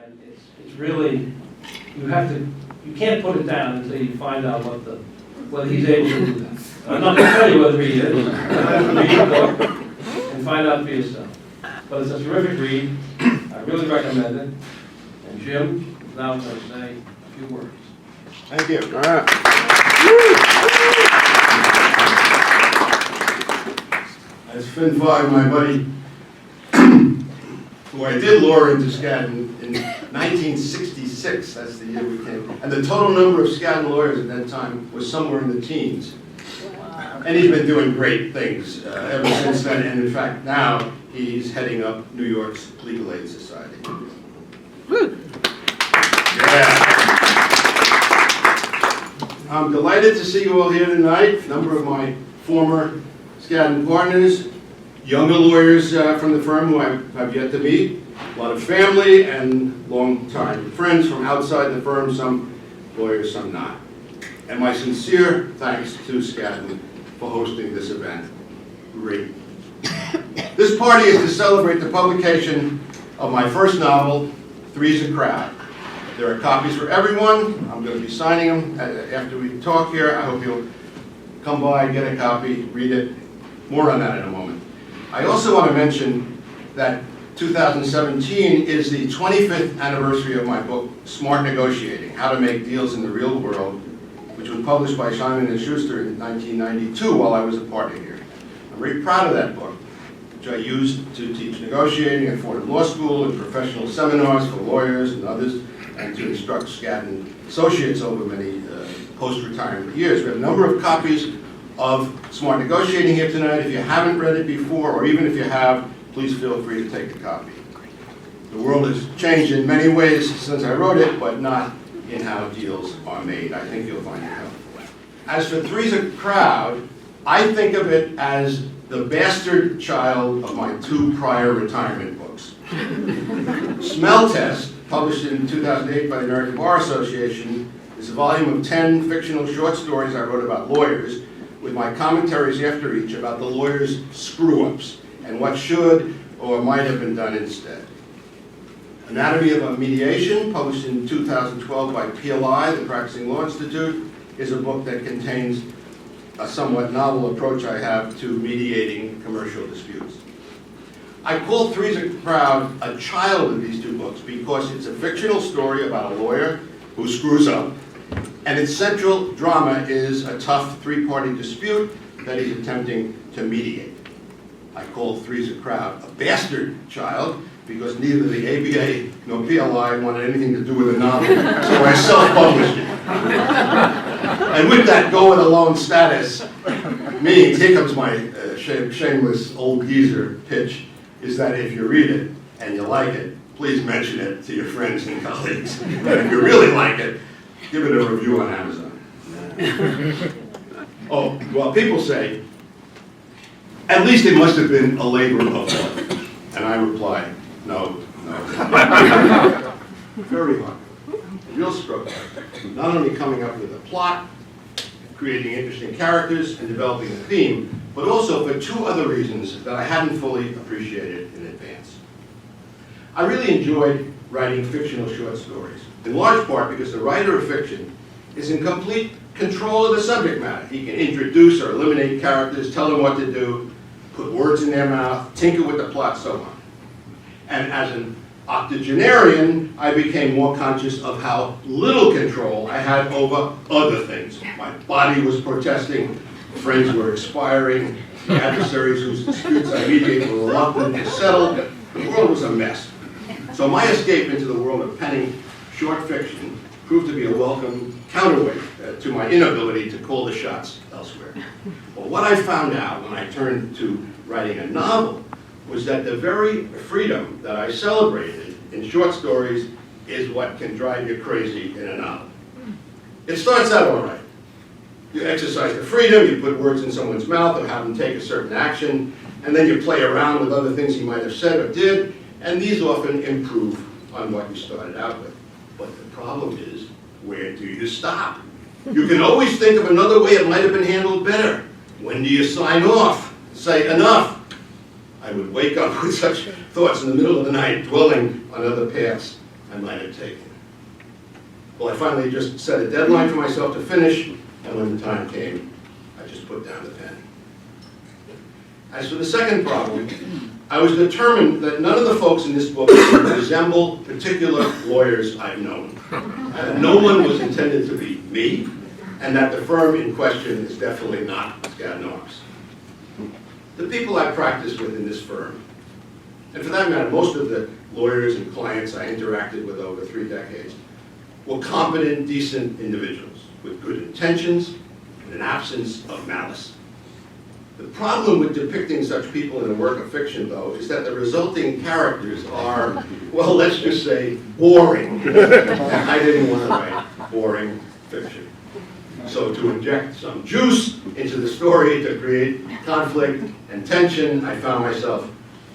And it's really, you can't put it down until you find out whether he's able to do that. I'm not going to tell you whether he is. Read the book and find out for yourself. But it's a terrific read. I really recommend it. And Jim is now going to say a few words. Thank you. All right. As Finn Fogg, my buddy, who I did lure into Skadden in 1966, that's the year we came, and the total number of Skadden lawyers at that time was somewhere in the teens. And he's been doing great things ever since then, and in fact now he's heading up New York's Legal Aid Society. Yeah. I'm delighted to see you all here tonight. A number of my former Skadden partners, younger lawyers from the firm who I have yet to meet, a lot of family and long-time friends from outside the firm, some lawyers, some not. And my sincere thanks to Skadden for hosting this event. Great. This party is to celebrate the publication of my first novel, Three's a Crowd. There are copies for everyone. I'm going to be signing them after we talk here. I hope you'll come by, get a copy, read it. More on that in a moment. I also want to mention that 2017 is the 25th anniversary of my book, Smart Negotiating, How to Make Deals in the Real World, which was published by Simon & Schuster in 1992 while I was a partner here. I'm very proud of that book, which I used to teach negotiating at Fordham Law School and professional seminars for lawyers and others, and to instruct Skadden associates over many post-retirement years. We have a number of copies of Smart Negotiating here tonight. If you haven't read it before, or even if you have, please feel free to take a copy. The world has changed in many ways since I wrote it, but not in how deals are made. I think you'll find it helpful. As for Three's a Crowd, I think of it as the bastard child of my two prior retirement books. Smell Test, published in 2008 by the American Bar Association, is a volume of 10 fictional short stories I wrote about lawyers, with my commentaries after each about the lawyers' screw-ups and what should or might have been done instead. Anatomy of a Mediation, published in 2012 by PLI, the Practicing Law Institute, is a book that contains a somewhat novel approach I have to mediating commercial disputes. I call Three's a Crowd a child of these two books because it's a fictional story about a lawyer who screws up, and its central drama is a tough three-party dispute that he's attempting to mediate. I call Three's a Crowd a bastard child because neither the ABA nor PLI wanted anything to do with the novel, so I self-published it. And with that go-it-alone status means, here comes my shameless old geezer pitch, is that if you read it and you like it, please mention it to your friends and colleagues. And if you really like it, give it a review on Amazon. Oh, well, people say, at least it must have been a labor of love. And I reply, no. Very hard. Real struggle. Not only coming up with a plot, creating interesting characters, and developing a theme, but also for two other reasons that I hadn't fully appreciated in advance. I really enjoyed writing fictional short stories, in large part because the writer of fiction is in complete control of the subject matter. He can introduce or eliminate characters, tell them what to do, put words in their mouth, tinker with the plot, so on. And as an octogenarian, I became more conscious of how little control I had over other things. My body was protesting, friends were expiring, the adversaries whose disputes I mediated were reluctant to settle. The world was a mess. So my escape into the world of penning short fiction proved to be a welcome counterweight to my inability to call the shots elsewhere. Well, what I found out when I turned to writing a novel was that the very freedom that I celebrated in short stories is what can drive you crazy in a novel. It starts out all right. You exercise the freedom, you put words in someone's mouth or have them take a certain action, and then you play around with other things you might have said or did, and these often improve on what you started out with. But the problem is, where do you stop? You can always think of another way it might have been handled better. When do you sign off? Say enough. I would wake up with such thoughts in the middle of the night, dwelling on other paths I might have taken. Well, I finally just set a deadline for myself to finish, and when the time came, I just put down the pen. As for the second problem, I was determined that none of the folks in this book resemble particular lawyers I've known. No one was intended to be me, and that the firm in question is definitely not Skadden Arps. The people I practiced with in this firm, and for that matter, most of the lawyers and clients I interacted with over 3 decades, were competent, decent individuals with good intentions and an absence of malice. The problem with depicting such people in a work of fiction, though, is that the resulting characters are, well, let's just say, boring. And I didn't want to write boring fiction. So to inject some juice into the story to create conflict and tension, I found myself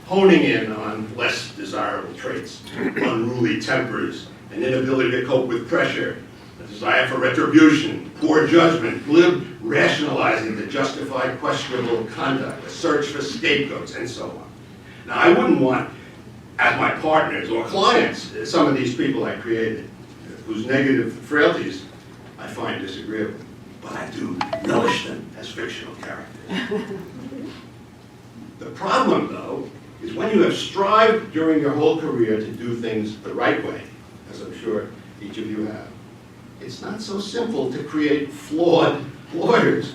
honing in on less desirable traits, unruly tempers, an inability to cope with pressure, a desire for retribution, poor judgment, glib rationalizing to justify questionable conduct, a search for scapegoats, and so on. Now, I wouldn't want, as my partners or clients, some of these people I created, whose negative frailties I find disagreeable, but I do relish them as fictional characters. The problem, though, is when you have strived during your whole career to do things the right way, as I'm sure each of you have, it's not so simple to create flawed lawyers.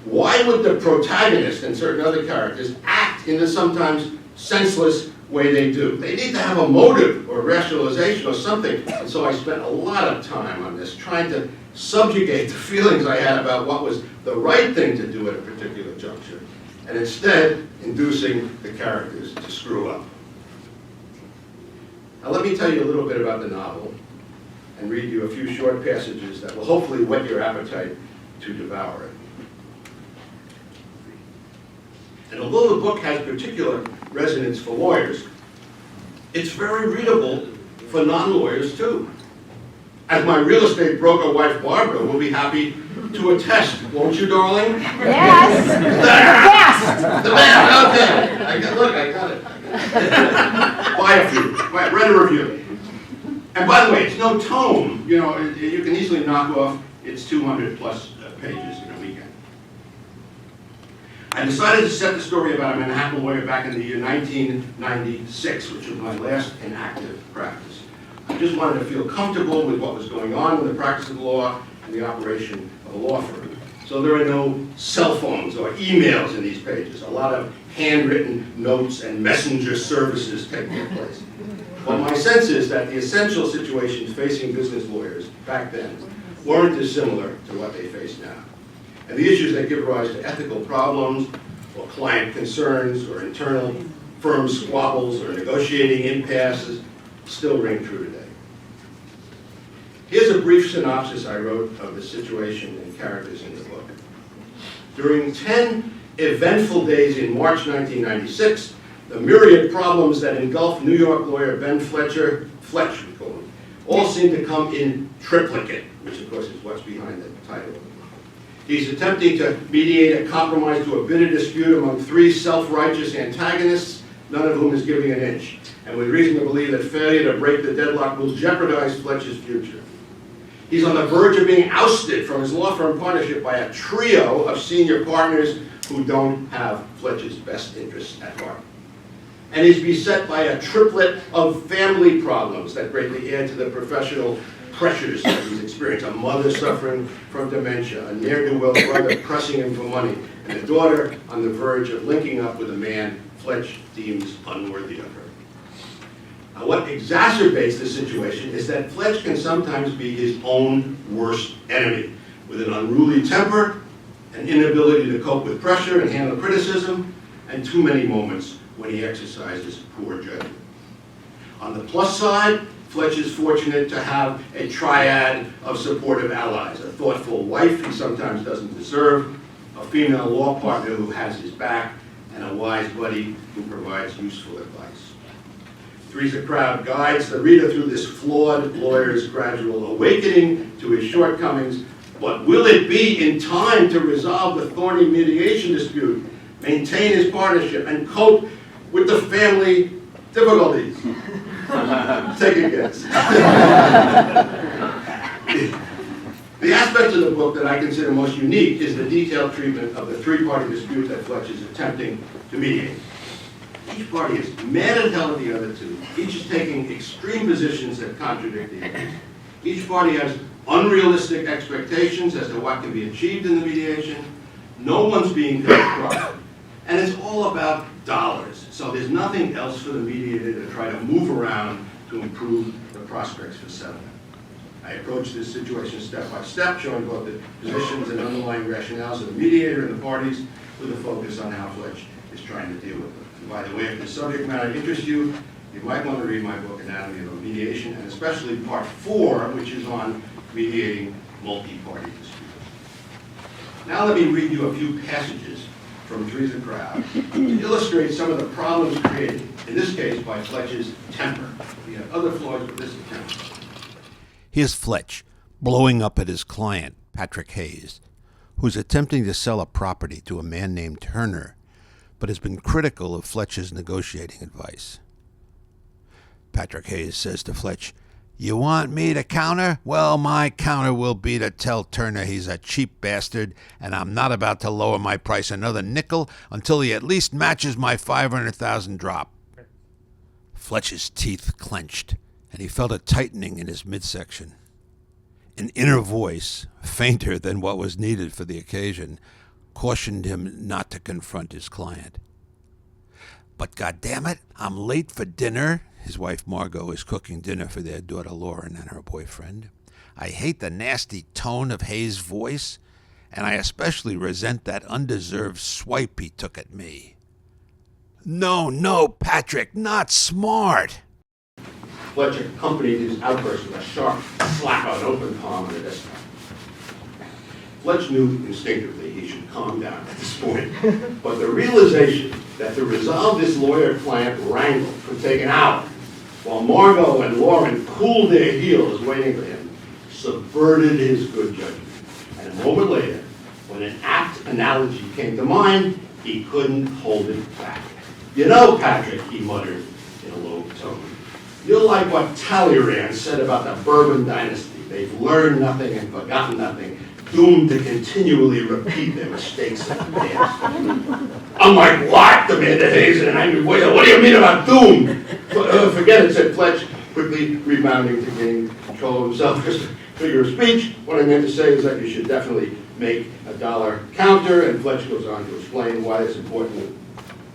Why would the protagonist and certain other characters act in the sometimes senseless way they do? They need to have a motive or rationalization or something. And so I spent a lot of time on this, trying to subjugate the feelings I had about what was the right thing to do at a particular juncture, and instead inducing the characters to screw up. Now let me tell you a little bit about the novel and read you a few short passages that will hopefully whet your appetite to devour it. And although the book has particular resonance for lawyers, it's very readable for non-lawyers too. As my real estate broker wife Barbara will be happy to attest, won't you, darling? Yes. The best. Okay. I got it. Buy a few. Read a review. And by the way, it's no tome. You know, you can easily knock off its 200 plus pages in a weekend. I decided to set the story about a Manhattan lawyer back in the year 1996, which was my last inactive practice. I just wanted to feel comfortable with what was going on in the practice of law and the operation of a law firm. So there are no cell phones or emails in these pages. A lot of handwritten notes and messenger services taking place. But my sense is that the essential situations facing business lawyers back then weren't dissimilar to what they face now. And the issues that give rise to ethical problems, or client concerns, or internal firm squabbles, or negotiating impasses still ring true today. Here's a brief synopsis I wrote of the situation and characters in the book. During 10 eventful days in March 1996, the myriad problems that engulfed New York lawyer Ben Fletcher, Fletch we call him, all seem to come in triplicate, which of course is what's behind the title of the book. He's attempting to mediate a compromise to a bitter dispute among 3 self-righteous antagonists, none of whom is giving an inch, and with reason to believe that failure to break the deadlock will jeopardize Fletcher's future. He's on the verge of being ousted from his law firm partnership by a trio of senior partners who don't have Fletcher's best interests at heart. And he's beset by a triplet of family problems that greatly add to the professional pressures that he's experienced. A mother suffering from dementia, a ne'er-do-well brother pressing him for money, and a daughter on the verge of linking up with a man Fletch deems unworthy of her. Now, what exacerbates the situation is that Fletch can sometimes be his own worst enemy, with an unruly temper, an inability to cope with pressure and handle criticism, and too many moments when he exercises poor judgment. On the plus side, Fletch is fortunate to have a triad of supportive allies, a thoughtful wife he sometimes doesn't deserve, a female law partner who has his back, and a wise buddy who provides useful advice. Three's a Crowd guides the reader through this flawed lawyer's gradual awakening to his shortcomings. But will it be in time to resolve the thorny mediation dispute, maintain his partnership, and cope with the family difficulties? Take a guess. The aspect of the book that I consider most unique is the detailed treatment of the three-party dispute that Fletch is attempting to mediate. Each party is mad at hell at the other two. Each is taking extreme positions that contradict the other. Each party has unrealistic expectations as to what can be achieved in the mediation. No one's being cut across. And it's all about dollars. So there's nothing else for the mediator to try to move around to improve the prospects for settlement. I approach this situation step by step, showing both the positions and underlying rationales of the mediator and the parties with a focus on how Fletch is trying to deal with them. And by the way, if the subject matter interests you, you might want to read my book, Anatomy of Mediation, and especially part 4, which is on mediating multi-party disputes. Now let me read you a few passages from Three's a Crowd to illustrate some of the problems created, in this case by Fletch's temper. He had other flaws, but this is temper. Here's Fletch blowing up at his client, Patrick Hayes, who's attempting to sell a property to a man named Turner, but has been critical of Fletch's negotiating advice. Patrick Hayes says to Fletch, "You want me to counter? Well, my counter will be to tell Turner he's a cheap bastard, and I'm not about to lower my price another nickel until he at least matches my $500,000 drop." Fletch's teeth clenched, and he felt a tightening in his midsection. An inner voice, fainter than what was needed for the occasion, cautioned him not to confront his client. "But goddammit, I'm late for dinner." His wife Margot is cooking dinner for their daughter Lauren and her boyfriend. "I hate the nasty tone of Hayes' voice, and I especially resent that undeserved swipe he took at me." No, Patrick, not smart." Fletch accompanied his outburst with a sharp slap on an open palm on the desk. Fletch knew instinctively he should calm down at this point, but the realization that to resolve this lawyer-client wrangle could take an hour, while Margot and Lauren cooled their heels waiting for him, subverted his good judgment. And a moment later, when an apt analogy came to mind, he couldn't hold it back. "You know, Patrick," he muttered in a low tone, "you're like what Talleyrand said about the Bourbon dynasty. They've learned nothing and forgotten nothing, doomed to continually repeat their mistakes of the past." "I'm like what?" demanded Hayes in an angry voice. "What do you mean about doomed?" "Forget it," said Fletch, quickly rebounding to gain control of himself. Just a figure of speech. "What I meant to say is that you should definitely make a dollar counter," and Fletch goes on to explain why it's important,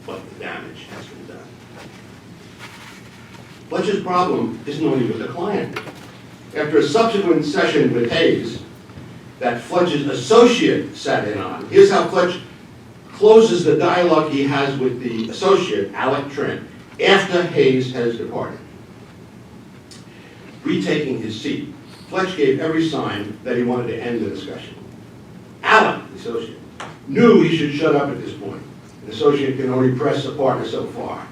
but the damage has been done. Fletch's problem isn't only with the client. After a subsequent session with Hayes that Fletch's associate sat in on, here's how Fletch closes the dialogue he has with the associate, Alec Trent, after Hayes has departed. Retaking his seat, Fletch gave every sign that he wanted to end the discussion. Alec, the associate, knew he should shut up at this point. An associate can only press a partner so far,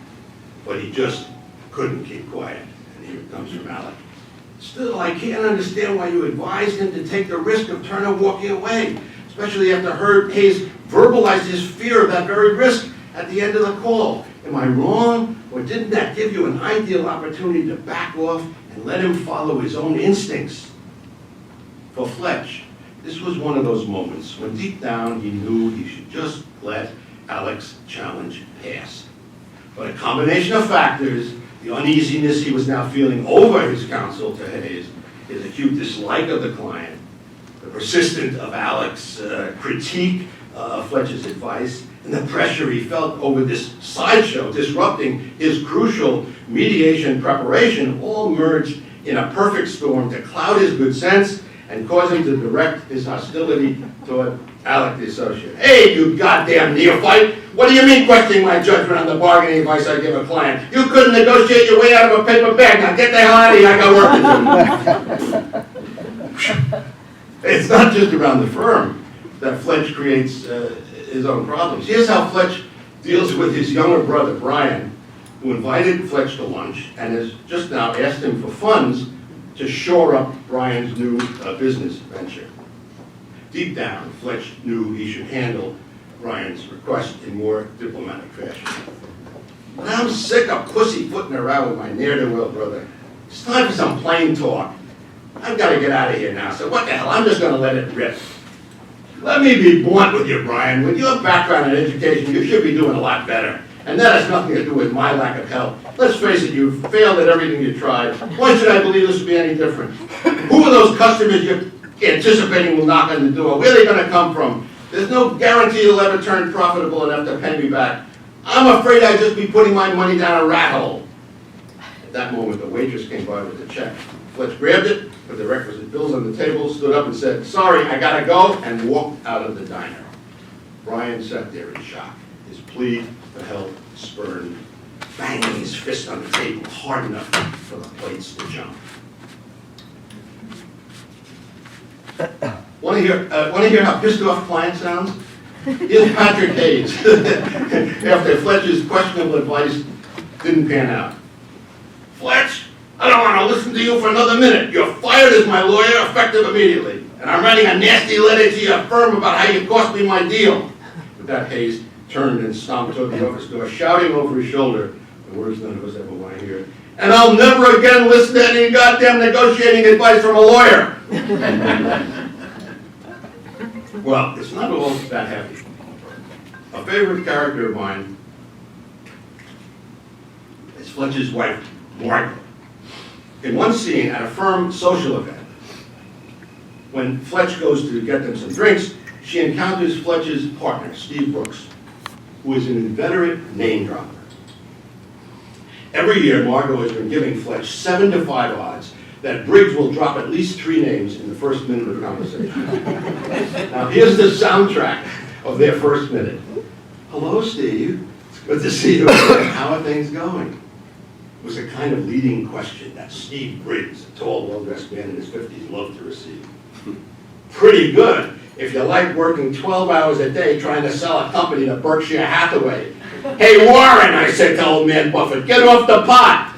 but he just couldn't keep quiet. And here it comes from Alec. "Still, I can't understand why you advised him to take the risk of Turner walking away, especially after Hayes verbalized his fear of that very risk at the end of the call. Am I wrong, or didn't that give you an ideal opportunity to back off and let him follow his own instincts?" For Fletch, this was one of those moments when deep down he knew he should just let Alec's challenge pass. But a combination of factors, the uneasiness he was now feeling over his counsel to Hayes, his acute dislike of the client, the persistence of Alec's critique of Fletch's advice, and the pressure he felt over this sideshow disrupting his crucial mediation preparation all merged in a perfect storm to cloud his good sense and cause him to direct his hostility toward Alec the associate. "Hey, you goddamn neophyte! What do you mean questioning my judgment on the bargaining advice I give a client? You couldn't negotiate your way out of a paper bag. Now get the hell out of here, I got work to do." It's not just around the firm that Fletch creates his own problems. Here's how Fletch deals with his younger brother, Brian, who invited Fletch to lunch and has just now asked him for funds to shore up Brian's new business venture. Deep down, Fletch knew he should handle Brian's request in more diplomatic fashion. But I'm sick of pussyfooting around with my ne'er-do-well brother. It's time for some plain talk. I've got to get out of here now, so what the hell, I'm just going to let it rip. Let me be blunt with you, Brian. With your background in education, you should be doing a lot better. And that has nothing to do with my lack of help. Let's face it, you've failed at everything you tried. Why should I believe this will be any different? Who are those customers you're anticipating will knock on the door? Where are they going to come from? There's no guarantee you'll ever turn profitable enough to pay me back. I'm afraid I'd just be putting my money down a rat hole. At that moment, the waitress came by with the check. Fletch grabbed it, put the requisite bills on the table, stood up and said, "Sorry, I gotta go," and walked out of the diner. Brian sat there in shock, his plea for help spurned, banging his fist on the table hard enough for the plates to jump. Want to hear how pissed off client sounds? Here's Patrick Hayes, after Fletch's questionable advice didn't pan out. "Fletch, I don't want to listen to you for another minute. You're fired as my lawyer, effective immediately. And I'm writing a nasty letter to your firm about how you cost me my deal." With that, Hayes turned and stomped toward the office door, shouting over his shoulder, the words none of us ever want to hear, "And I'll never again listen to any goddamn negotiating advice from a lawyer." Well, it's not all that happy. A favorite character of mine is Fletch's wife, Margaret. In one scene at a firm social event, when Fletch goes to get them some drinks, she encounters Fletch's partner, Steve Brooks, who is an inveterate name dropper. Every year, Margot has been giving Fletch 7-to-5 odds that Briggs will drop at least 3 names in the first minute of conversation. Now, here's the soundtrack of their first minute. "Hello, Steve. It's good to see you. How are things going?" It was a kind of leading question that Steve Briggs, a tall, well-dressed man in his 50s, loved to receive. "Pretty good, if you like working 12 hours a day trying to sell a company to Berkshire Hathaway." "Hey, Warren," I said to old man Buffett, "get off the pot."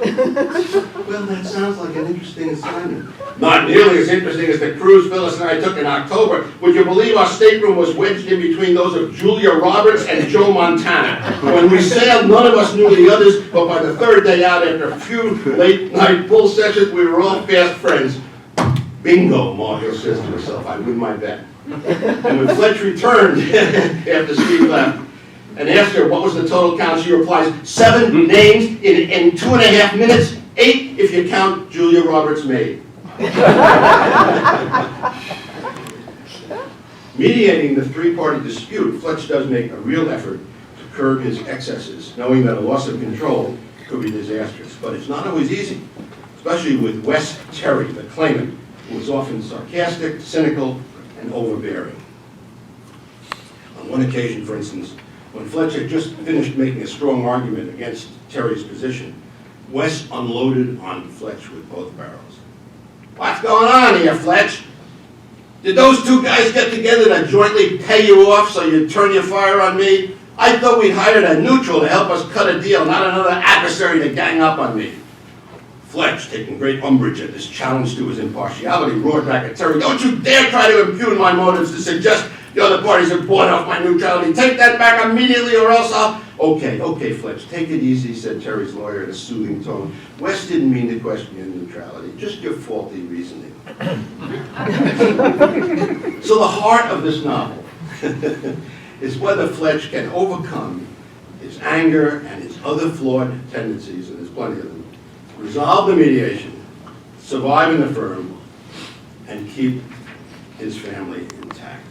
"Well, that sounds like an interesting assignment." "Not nearly as interesting as the cruise Phyllis and I took in October. Would you believe our stateroom was wedged in between those of Julia Roberts and Joe Montana? When we sailed, none of us knew the others, but by the 3rd day out, after a few late-night pool sessions, we were all fast friends." "Bingo," Margot says to herself, "I win my bet." And when Fletch returned after Steve left and asked her what was the total count, she replies, 7 names in 2.5 minutes, 8 if you count Julia Roberts' maid. Mediating the 3-party dispute, Fletch does make a real effort to curb his excesses, knowing that a loss of control could be disastrous. But it's not always easy, especially with Wes Terry, the claimant, who is often sarcastic, cynical, and overbearing. On one occasion, for instance, when Fletch had just finished making a strong argument against Terry's position, Wes unloaded on Fletch with both barrels. "What's going on here, Fletch? Did those 2 guys get together to jointly pay you off so you'd turn your fire on me? I thought we'd hired a neutral to help us cut a deal, not another adversary to gang up on me." Fletch, taking great umbrage at this challenge to his impartiality, roared back at Terry, "Don't you dare try to impugn my motives to suggest the other parties have bought off my neutrality. Take that back immediately or else I'll..." Okay, Fletch, take it easy," said Terry's lawyer in a soothing tone. "Wes didn't mean to question your neutrality, just your faulty reasoning." So the heart of this novel is whether Fletch can overcome his anger and his other flawed tendencies, and there's plenty of them, resolve the mediation, survive in the firm, and keep his family intact.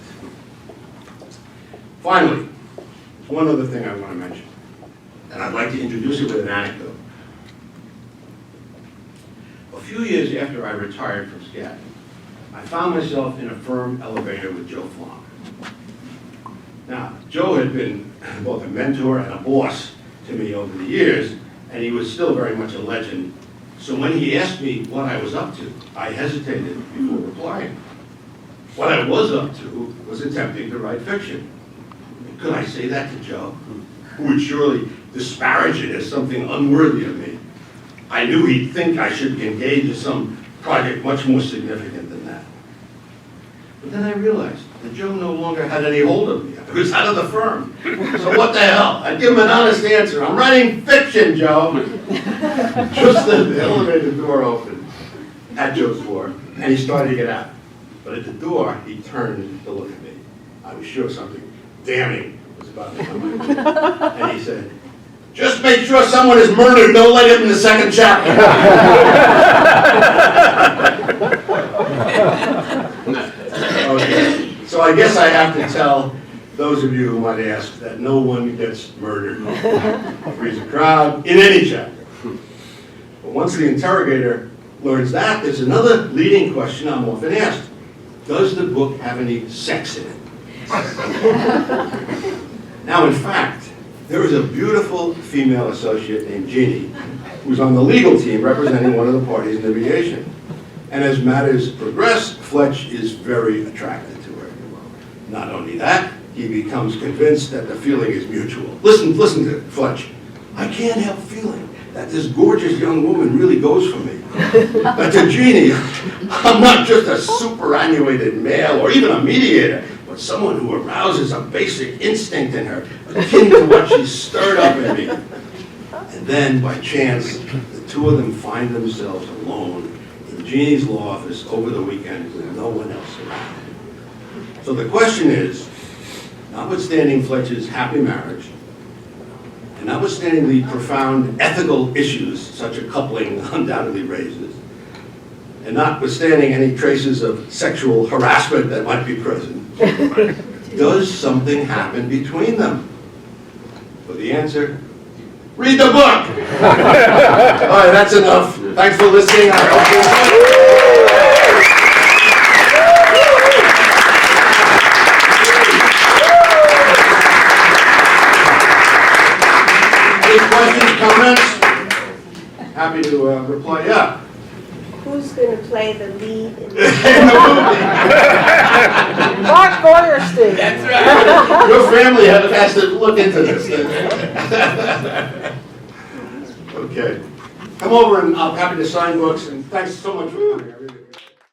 Finally, there's one other thing I want to mention, and I'd like to introduce it with an anecdote. A few years after I retired from Skadden, I found myself in a firm elevator with Joe Flonk. Now, Joe had been both a mentor and a boss to me over the years, and he was still very much a legend. So when he asked me what I was up to, I hesitated before replying. What I was up to was attempting to write fiction. Could I say that to Joe, who would surely disparage it as something unworthy of me? I knew he'd think I should engage in some project much more significant than that. But then I realized And Joe no longer had any hold of me. I was out of the firm. So what the hell? I'd give him an honest answer. I'm writing fiction, Joe. Just then, the elevator door opened at Joe's floor, and he started to get out. But at the door, he turned to look at me. I was sure something damning was about to come out. And he said, "Just make sure someone is murdered no later than the second chapter." Okay. So I guess I have to tell those of you who might ask that no one gets murdered. Freeze a crowd in any chapter. But once the interrogator learns that, there's another leading question I'm often asked. Does the book have any sex in it? Now, in fact, there is a beautiful female associate named Jeannie who's on the legal team representing one of the parties in the mediation. And as matters progress, Fletch is very attracted to her. Not only that, he becomes convinced that the feeling is mutual. Listen to Fletch. "I can't help feeling that this gorgeous young woman really goes for me. But to Jeannie, I'm not just a superannuated male or even a mediator, but someone who arouses a basic instinct in her, akin to what she's stirred up in me." And then, by chance, the two of them find themselves alone in Jeannie's law office over the weekend with no one else around. So the question is, notwithstanding Fletch's happy marriage, and notwithstanding the profound ethical issues such a coupling undoubtedly raises, and notwithstanding any traces of sexual harassment that might be present, does something happen between them? For the answer, read the book! All right, that's enough. Thanks for listening. I hope you Any questions, comments? Happy to reply, yeah. Who's going to play the lead in In the movie. Mark Feuerstein. That's right. Your family has to look into this. Okay. Come over and I'm happy to sign books, and thanks so much for coming.